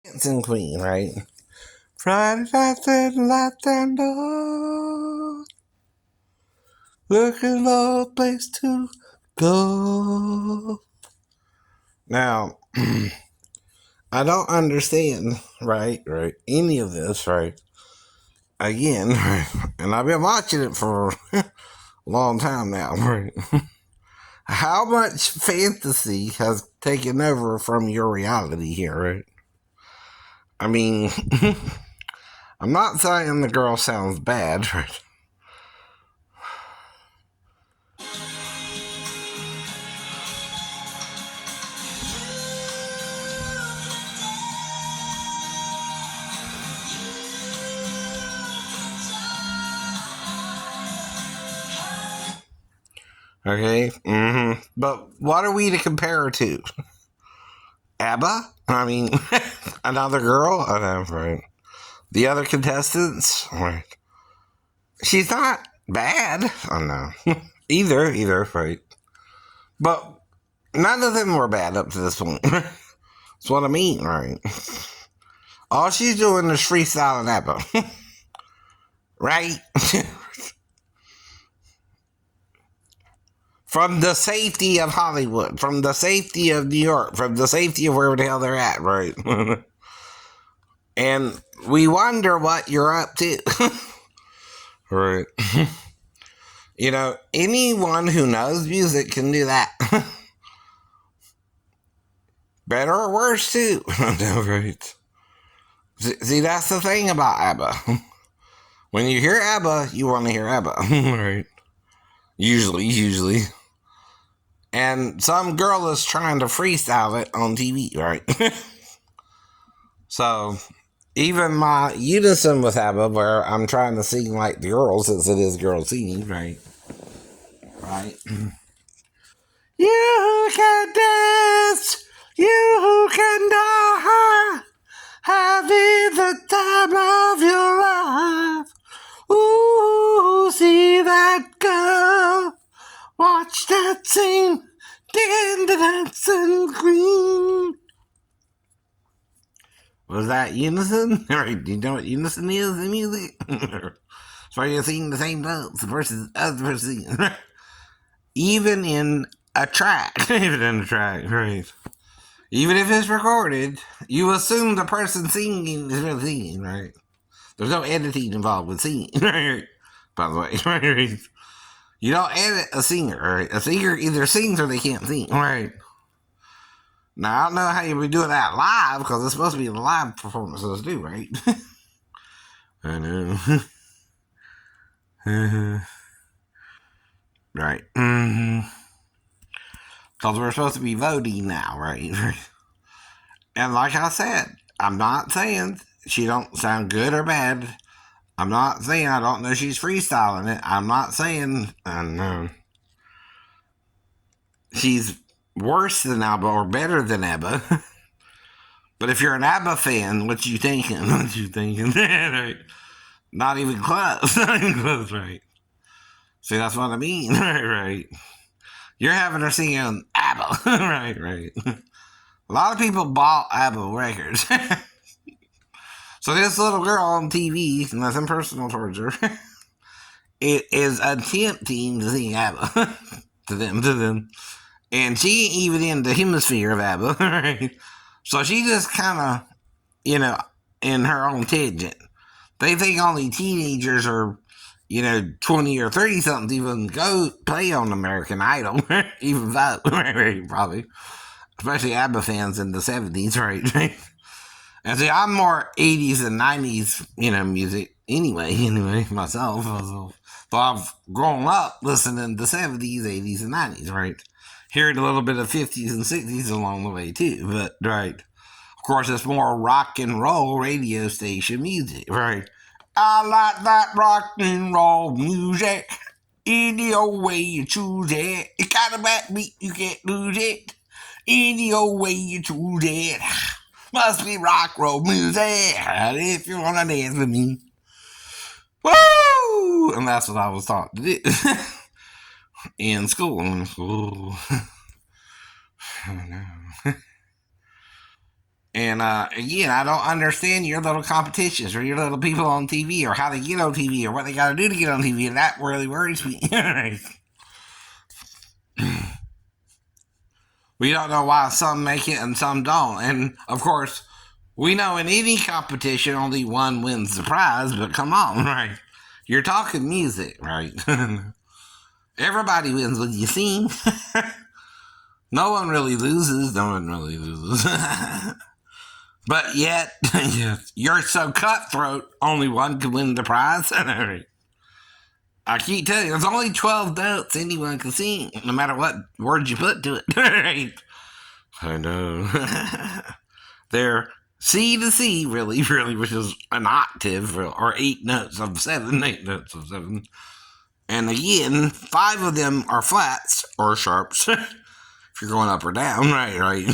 dancing queen, right? Friday night and light and door. Looking for a place to go. Now, I don't understand, right, any of this, right? Again, right? And I've been watching it for a long time now, right? How much fantasy has taken over from your reality here, right? I mean, I'm not saying the girl sounds bad, right? Okay, but what are we to compare her to? Abba? I mean, another girl? I know, right? The other contestants? Right. She's not bad. I know. either, right? But none of them were bad up to this point. That's what I mean, right? All she's doing is freestyling Abba. Right? From the safety of Hollywood, from the safety of New York, from the safety of wherever the hell they're at, right? And we wonder what you're up to. Right. You know, anyone who knows music can do that. Better or worse, too. Right. See, that's the thing about ABBA. When you hear ABBA, you want to hear ABBA. Right. Usually. And some girl is trying to freestyle it on TV, right? So, even my unison with ABBA, where I'm trying to sing like the girls, since it is girl singing, right? Right? You can dance, you can die, having the time of your life. Ooh, see that girl, watch that scene, digging the dancing queen. Was that unison? Right, do you know what unison is in music? It's where you're singing the same notes versus other person singing. Even in a track. Even in a track, right. Even if it's recorded, you assume the person singing is really singing, right? There's no editing involved with singing, right? By the way, right? You don't edit a singer, right? A singer either sings or they can't sing, right? Now, I don't know how you would do that live, because it's supposed to be the live performances too, right? I know. Right. Because we're supposed to be voting now, right? And like I said, I'm not saying she don't sound good or bad. I'm not saying I don't know she's freestyling it. I'm not saying she's worse than ABBA or better than ABBA. But if you're an ABBA fan, what you thinking? What you thinking? Right. Not even close. Not even close, right? See, that's what I mean. Right. You're having her singing ABBA. Right. A lot of people bought ABBA records. So this little girl on TV, nothing personal towards her, it is attempting to sing ABBA. to them. And she ain't even in the hemisphere of ABBA, right? So she just kind of, in her own tangent. They think only teenagers or, 20 or 30 somethings even go play on American Idol, even vote, probably. Especially ABBA fans in the 70s, right? And see, I'm more 80s and 90s, music anyway, myself. So I've grown up listening to 70s, 80s, and 90s, right? Hearing a little bit of 50s and 60s along the way, too, but, right. Of course, it's more rock and roll radio station music, right? I like that rock and roll music. Any old way you choose it. It's got a backbeat, you can't lose it. Any old way you choose it. Must be rock roll music. If you wanna dance with me. Woo! And that's what I was taught to do. In school. I know. And again, I don't understand your little competitions or your little people on TV or how they get on TV or what they got to do to get on TV, and that really worries me. We don't know why some make it and some don't. And of course, we know in any competition only one wins the prize, but come on, right? You're talking music, right? Everybody wins when you sing. No one really loses. No one really loses. But yet, you're so cutthroat, only one can win the prize. I keep telling you, there's only 12 notes anyone can sing, no matter what words you put to it. I know. They're C to C, really, which is an octave, or 8 notes of 7, 8 notes of 7. And again, 5 of them are flats, or sharps, if you're going up or down, right.